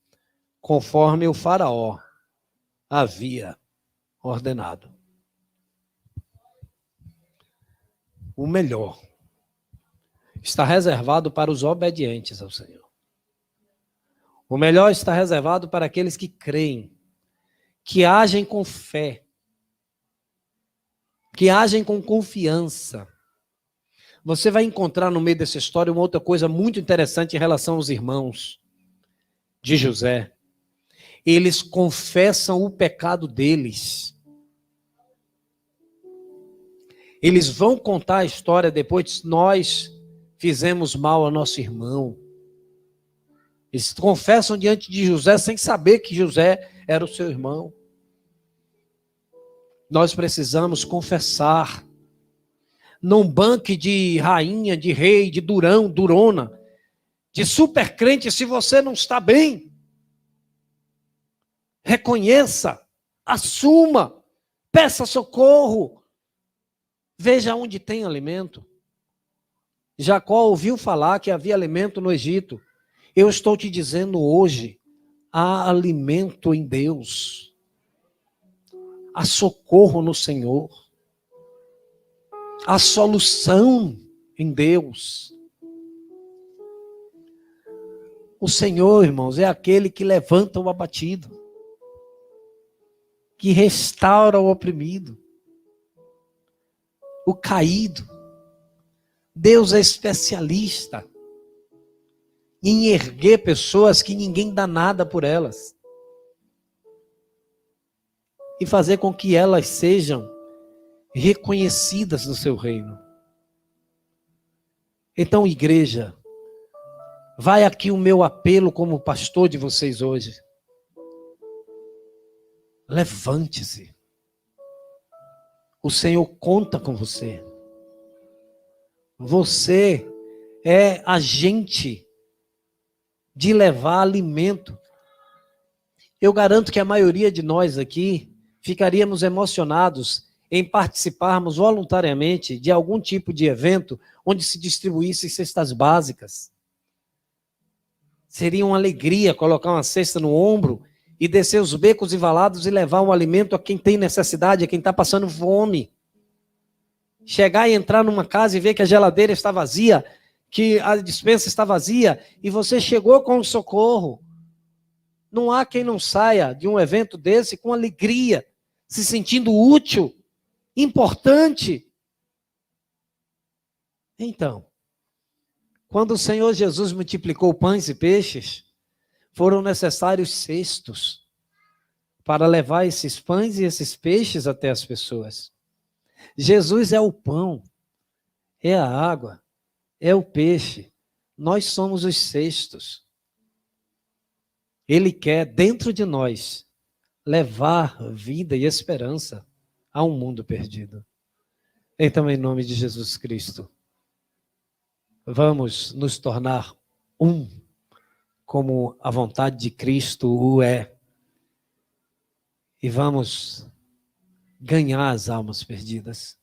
conforme o faraó havia ordenado. O melhor está reservado para os obedientes ao Senhor. O melhor está reservado para aqueles que creem, que agem com fé, que agem com confiança. Você vai encontrar no meio dessa história uma outra coisa muito interessante em relação aos irmãos de José. Eles confessam o pecado deles. Eles vão contar a história depois, nós fizemos mal ao nosso irmão. Eles confessam diante de José sem saber que José era o seu irmão. Nós precisamos confessar. Num banque de rainha, de rei, de durão, durona, de super crente, se você não está bem, reconheça, assuma, peça socorro. Veja onde tem alimento. Jacó ouviu falar que havia alimento no Egito. Eu estou te dizendo hoje, há alimento em Deus. Há socorro no Senhor. Há solução em Deus. O Senhor, irmãos, é aquele que levanta o abatido, que restaura o oprimido, o caído. Deus é especialista em erguer pessoas que ninguém dá nada por elas e fazer com que elas sejam reconhecidas no seu reino. Então, igreja, vai aqui o meu apelo como pastor de vocês hoje. Levante-se. O Senhor conta com você. Você é agente de levar alimento. Eu garanto que a maioria de nós aqui ficaríamos emocionados em participarmos voluntariamente de algum tipo de evento onde se distribuísse cestas básicas. Seria uma alegria colocar uma cesta no ombro e descer os becos e valados e levar um alimento a quem tem necessidade, a quem está passando fome. Chegar e entrar numa casa e ver que a geladeira está vazia, que a despensa está vazia, e você chegou com o socorro. Não há quem não saia de um evento desse com alegria, se sentindo útil, importante. Então, quando o Senhor Jesus multiplicou pães e peixes, foram necessários cestos para levar esses pães e esses peixes até as pessoas. Jesus é o pão, é a água, é o peixe. Nós somos os cestos. Ele quer, dentro de nós, levar vida e esperança a um mundo perdido. Então, em nome de Jesus Cristo, vamos nos tornar um, como a vontade de Cristo o é. E vamos ganhar as almas perdidas.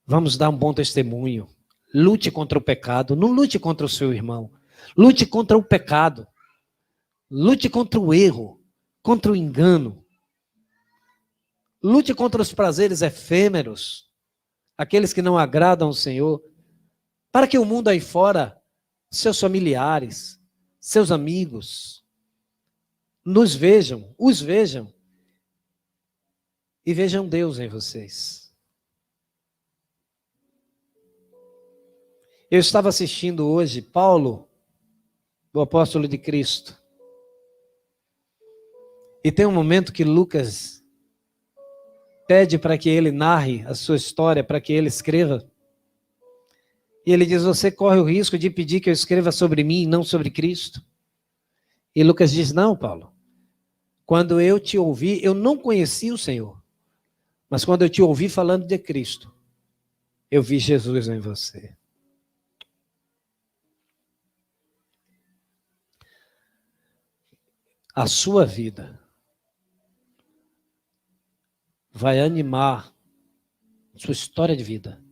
Vamos dar um bom testemunho. Lute contra o pecado. Não lute contra o seu irmão. Lute contra o pecado. Lute contra o erro, contra o engano. Lute contra os prazeres efêmeros, aqueles que não agradam ao Senhor, para que o mundo aí fora, seus familiares, seus amigos, os vejam e vejam Deus em vocês. Eu estava assistindo hoje Paulo do apóstolo de Cristo. E tem um momento que Lucas pede para que ele narre a sua história, para que ele escreva. E ele diz: você corre o risco de pedir que eu escreva sobre mim e não sobre Cristo? E Lucas diz: não, Paulo. Quando eu te ouvi, eu não conheci o Senhor. Mas quando eu te ouvi falando de Cristo, eu vi Jesus em você. A sua vida vai animar, sua história de vida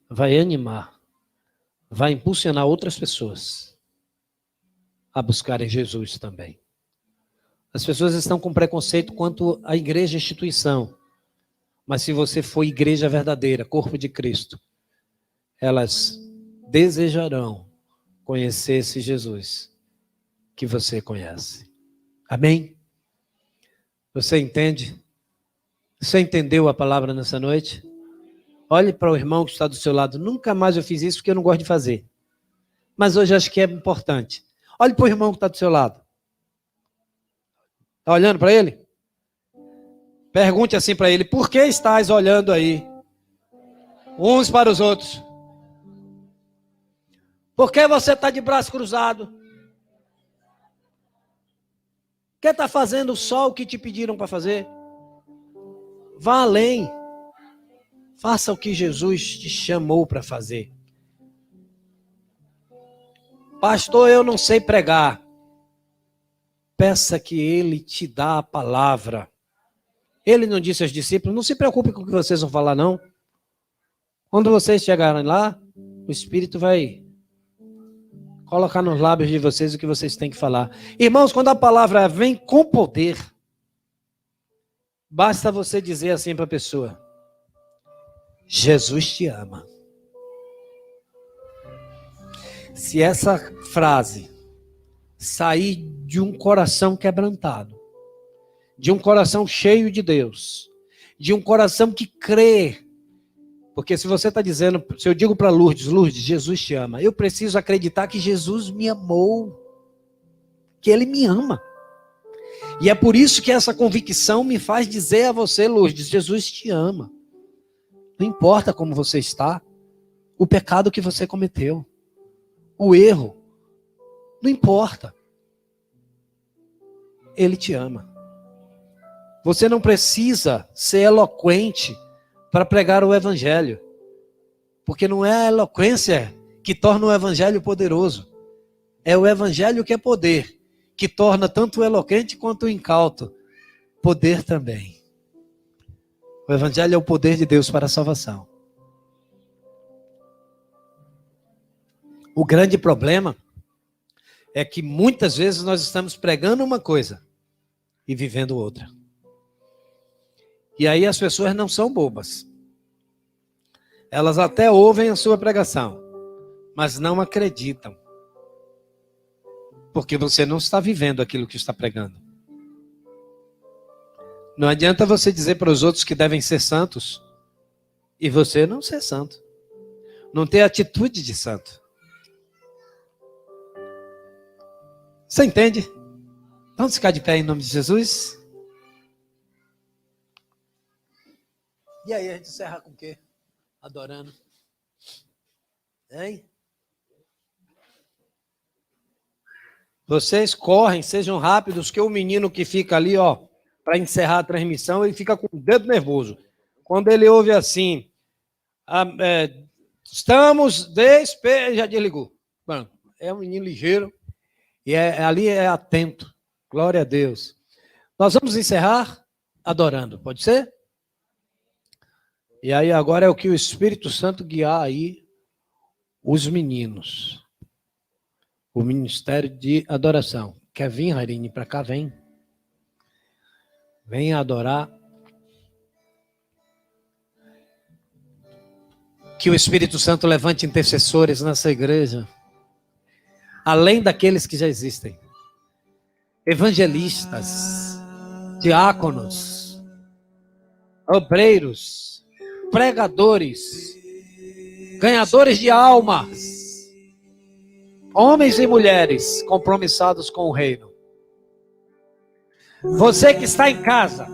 vai animar, vai impulsionar outras pessoas a buscarem Jesus também. As pessoas estão com preconceito quanto à igreja instituição, mas se você for igreja verdadeira, corpo de Cristo, elas desejarão conhecer esse Jesus que você conhece. Amém? Você entende? Você entendeu a palavra nessa noite? Olhe para o irmão que está do seu lado. Nunca mais eu fiz isso porque eu não gosto de fazer. Mas hoje acho que é importante. Olhe para o irmão que está do seu lado. Está olhando para ele? Pergunte assim para ele: por que estás olhando aí? Uns para os outros. Por que você está de braço cruzado? Por que está fazendo só o que te pediram para fazer? Vá além. Faça o que Jesus te chamou para fazer. Pastor, eu não sei pregar. Peça que ele te dá a palavra. Ele não disse aos discípulos: não se preocupe com o que vocês vão falar, não. Quando vocês chegarem lá, o Espírito vai colocar nos lábios de vocês o que vocês têm que falar. Irmãos, quando a palavra vem com poder, basta você dizer assim para a pessoa: Jesus te ama. Se essa frase sair de um coração quebrantado, de um coração cheio de Deus, de um coração que crê, porque se você está dizendo, se eu digo para Lourdes: Lourdes, Jesus te ama, eu preciso acreditar que Jesus me amou, que Ele me ama. E é por isso que essa convicção me faz dizer a você: Lourdes, Jesus te ama. Não importa como você está, o pecado que você cometeu, o erro, não importa. Ele te ama. Você não precisa ser eloquente para pregar o evangelho, porque não é a eloquência que torna o evangelho poderoso. É o evangelho que é poder, que torna tanto o eloquente quanto o incauto poder também. O evangelho é o poder de Deus para a salvação. O grande problema é que muitas vezes nós estamos pregando uma coisa e vivendo outra. E aí as pessoas não são bobas. Elas até ouvem a sua pregação, mas não acreditam. Porque você não está vivendo aquilo que está pregando. Não adianta você dizer para os outros que devem ser santos e você não ser santo. Não ter atitude de santo. Você entende? Vamos ficar de pé em nome de Jesus? E aí, a gente encerra com o quê? Adorando. Hein? Vocês correm, sejam rápidos, que o menino que fica ali, ó, para encerrar a transmissão, ele fica com o dedo nervoso. Quando ele ouve assim, estamos já desligou. Bom, é um menino ligeiro e ali é atento. Glória a Deus. Nós vamos encerrar adorando, pode ser? E aí agora é o que o Espírito Santo guiar aí os meninos. O ministério de adoração. Quer vir, Rairine, para cá? Vem. Venha adorar. Que o Espírito Santo levante intercessores nessa igreja. Além daqueles que já existem. Evangelistas, diáconos, obreiros, pregadores, ganhadores de almas, Homens e mulheres compromissados com o reino. Você que está em casa,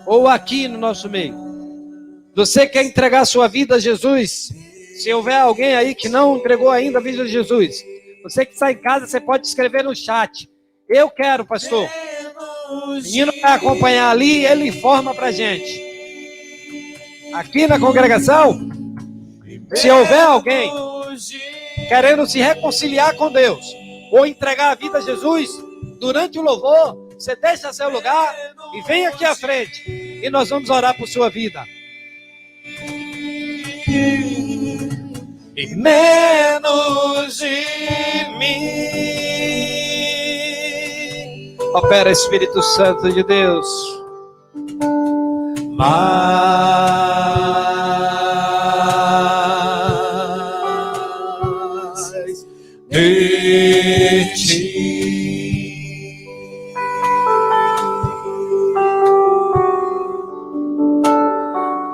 ou aqui no nosso meio, você quer entregar sua vida a Jesus? Se houver alguém aí que não entregou ainda a vida a Jesus, você que está em casa, você pode escrever no chat. Eu quero, pastor. O menino vai acompanhar ali e ele informa pra gente. Aqui na congregação, se houver alguém querendo se reconciliar com Deus, ou entregar a vida a Jesus, durante o louvor, você deixa seu lugar e vem aqui à frente. E nós vamos orar por sua vida. E menos de mim. Opera Espírito Santo de Deus. Mais de ti.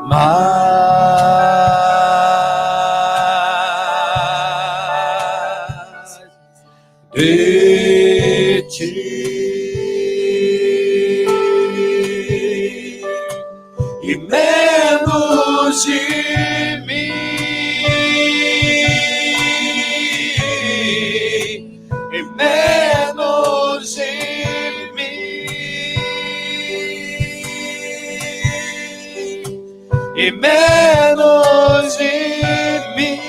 Mais de ti. E menos de mim. E menos de mim. E menos de mim.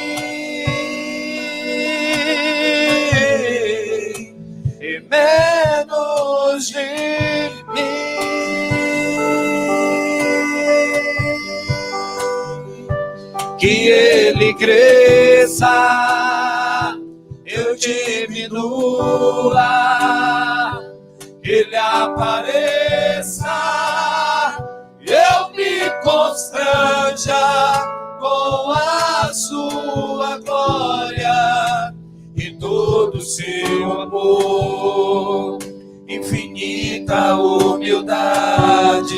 E menos de mim. Que ele cresça, eu diminua, ele apareça, eu me constranja com a sua glória e todo seu amor, infinita humildade,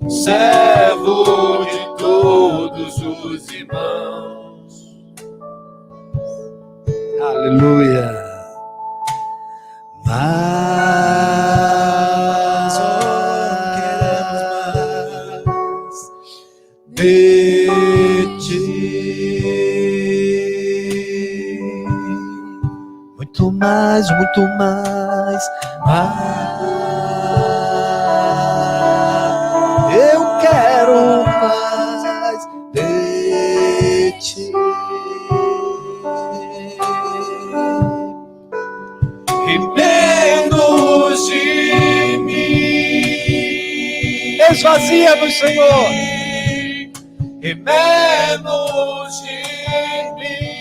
servo de todos os irmãos. Aleluia. Mas queremos mais de ti. Muito mais, muito mais. Eu quero mais de ti. E menos de mim. Esvazia-nos, Senhor. E menos de mim.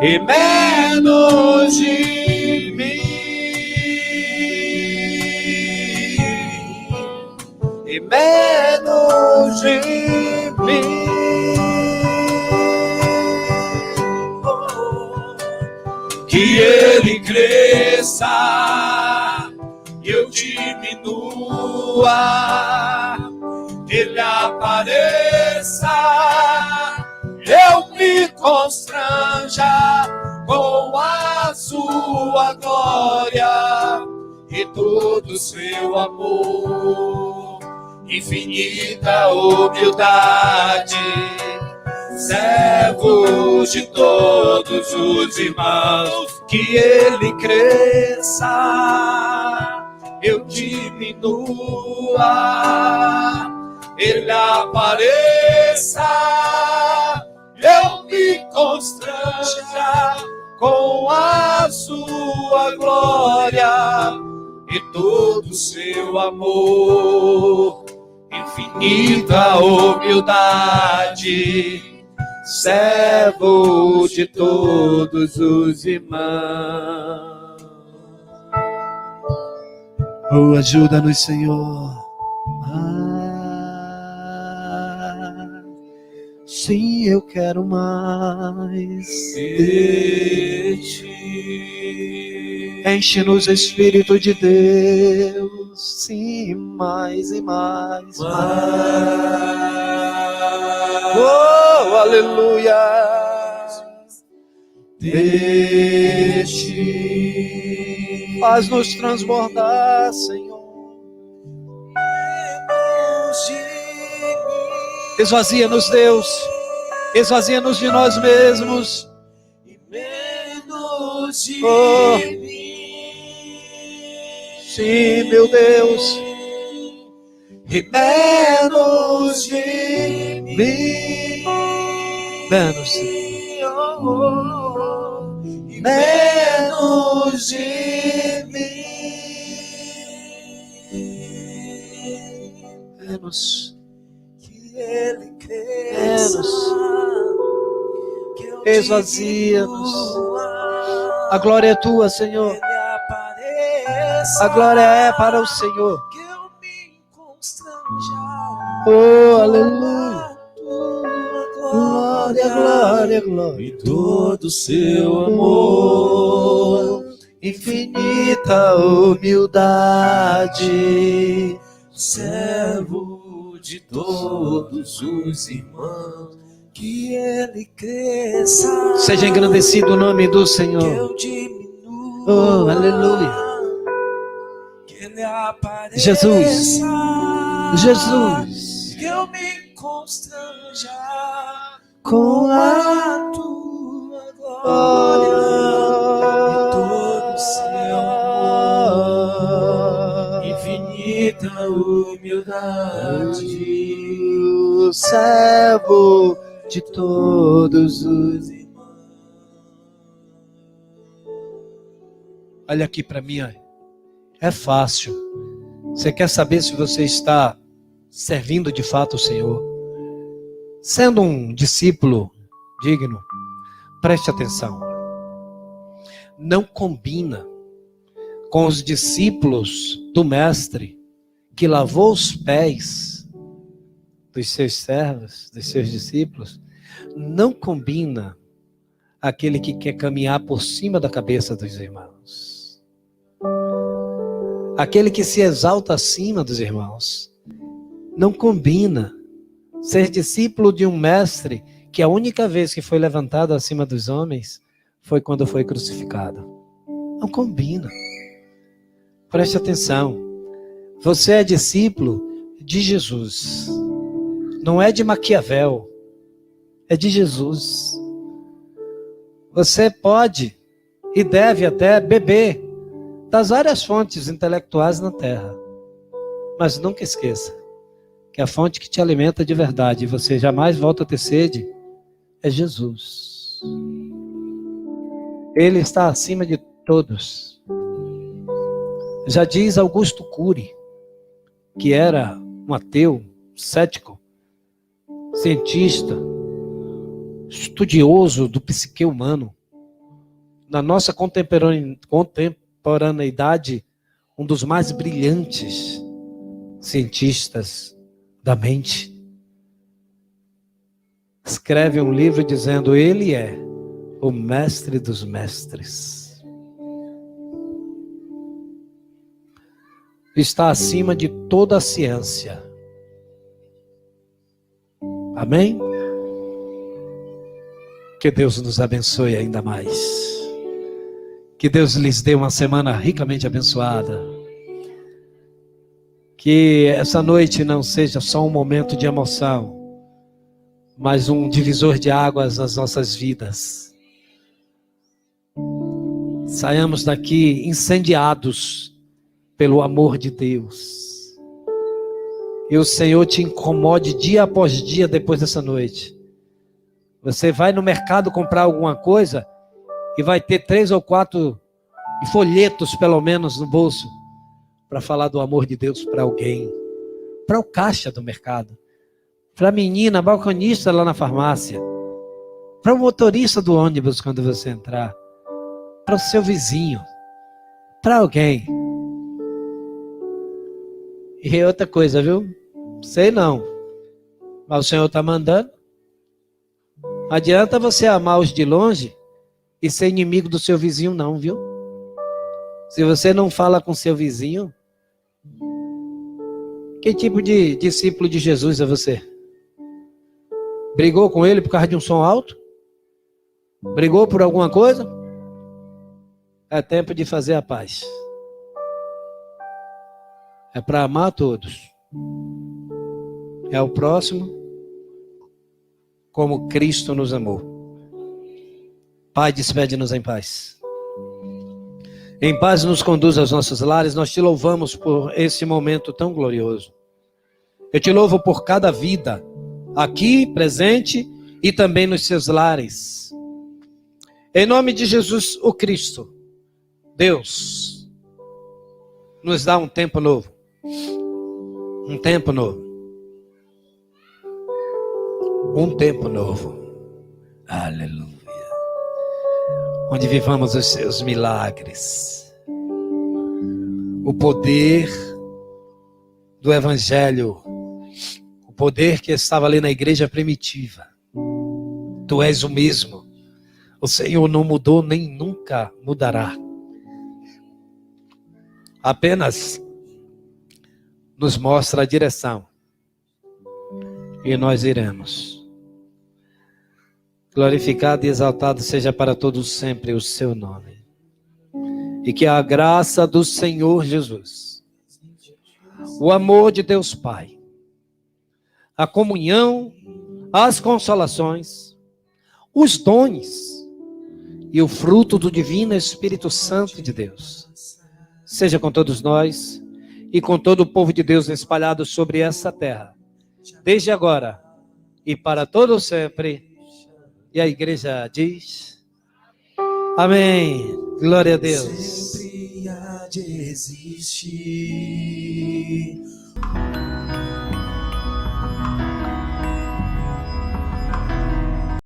E menos de mim. E menos de mim. Que ele cresça, eu diminua, ele apareça, eu me constranja com a sua glória e todo seu amor, infinita humildade, servo de todos os irmãos. Que ele cresça, eu diminua, ele apareça, eu me constranja com a sua glória e todo seu amor, infinita humildade, servo de todos os irmãos. Oh, ajuda-nos, Senhor. Sim, eu quero mais de ti. Enche-nos, Espírito de Deus. Sim, mais e mais. Oh, aleluia. Deixe, faz-nos transbordar, Senhor. Esvazia-nos, Deus. Esvazia-nos de nós mesmos. Oh, sim, meu Deus. E menos de mim. Menos de mim. Menos que Ele cresça. Esvazia-nos. A glória é tua, Senhor. A glória é para o Senhor. Oh, aleluia. Glória, glória, glória. E todo seu amor, infinita humildade, servo de todos os irmãos, que Ele cresça. Seja engrandecido o nome do Senhor. Que eu diminua. Oh, aleluia. Que Ele apareça. Jesus. Jesus. Que eu me constranja Com a tua glória e todo seu amor, infinita humildade, o servo de todos os irmãos. Olha aqui para mim, é fácil. Você quer saber se você está servindo de fato o Senhor? Sendo um discípulo digno, preste atenção. Não combina com os discípulos do Mestre que lavou os pés dos seus servos, dos seus discípulos. Não combina aquele que quer caminhar por cima da cabeça dos irmãos. Aquele que se exalta acima dos irmãos. Não combina ser discípulo de um mestre que a única vez que foi levantado acima dos homens foi quando foi crucificado. Não combina. Preste atenção. Você é discípulo de Jesus. Não é de Maquiavel. É de Jesus. Você pode e deve até beber das várias fontes intelectuais na terra. Mas nunca esqueça que a fonte que te alimenta de verdade e você jamais volta a ter sede é Jesus. Ele está acima de todos. Já diz Augusto Cury, que era um ateu, cético, cientista, estudioso do psique humano, na nossa contemporaneidade, um dos mais brilhantes cientistas da mente. Escreve um livro dizendo: ele é o mestre dos mestres. Está acima de toda a ciência. Amém? Que Deus nos abençoe ainda mais. Que Deus lhes dê uma semana ricamente abençoada. Que essa noite não seja só um momento de emoção, mas um divisor de águas nas nossas vidas. Saiamos daqui incendiados pelo amor de Deus. E o Senhor te incomode dia após dia depois dessa noite. Você vai no mercado comprar alguma coisa e vai ter 3 ou 4 folhetos pelo menos no bolso para falar do amor de Deus para alguém. Para o caixa do mercado. Para a menina, balconista lá na farmácia. Para o motorista do ônibus quando você entrar. Para o seu vizinho. Para alguém. E outra coisa, viu? Sei não. Mas o Senhor está mandando. Não adianta você amar os de longe e ser inimigo do seu vizinho não, viu? Se você não fala com seu vizinho, que tipo de discípulo de Jesus é você? Brigou com ele por causa de um som alto? Brigou por alguma coisa? É tempo de fazer a paz. É para amar todos. É o próximo como Cristo nos amou. Pai, despede-nos em paz. Em paz nos conduz aos nossos lares. Nós te louvamos por esse momento tão glorioso. Eu te louvo por cada vida aqui presente e também nos seus lares. Em nome de Jesus, o Cristo, Deus, nos dá um tempo novo. Um tempo novo. Um tempo novo. Aleluia. Onde vivamos os seus milagres. O poder do Evangelho. O poder que estava ali na igreja primitiva. Tu és o mesmo. O Senhor não mudou nem nunca mudará. Apenas nos mostra a direção. E nós iremos. Glorificado e exaltado seja para todos sempre o seu nome. E que a graça do Senhor Jesus, o amor de Deus Pai, a comunhão, as consolações, os dons e o fruto do divino Espírito Santo de Deus, seja com todos nós e com todo o povo de Deus espalhado sobre essa terra, desde agora e para todo sempre. E a igreja diz: amém. Glória a Deus. Sempre há de existir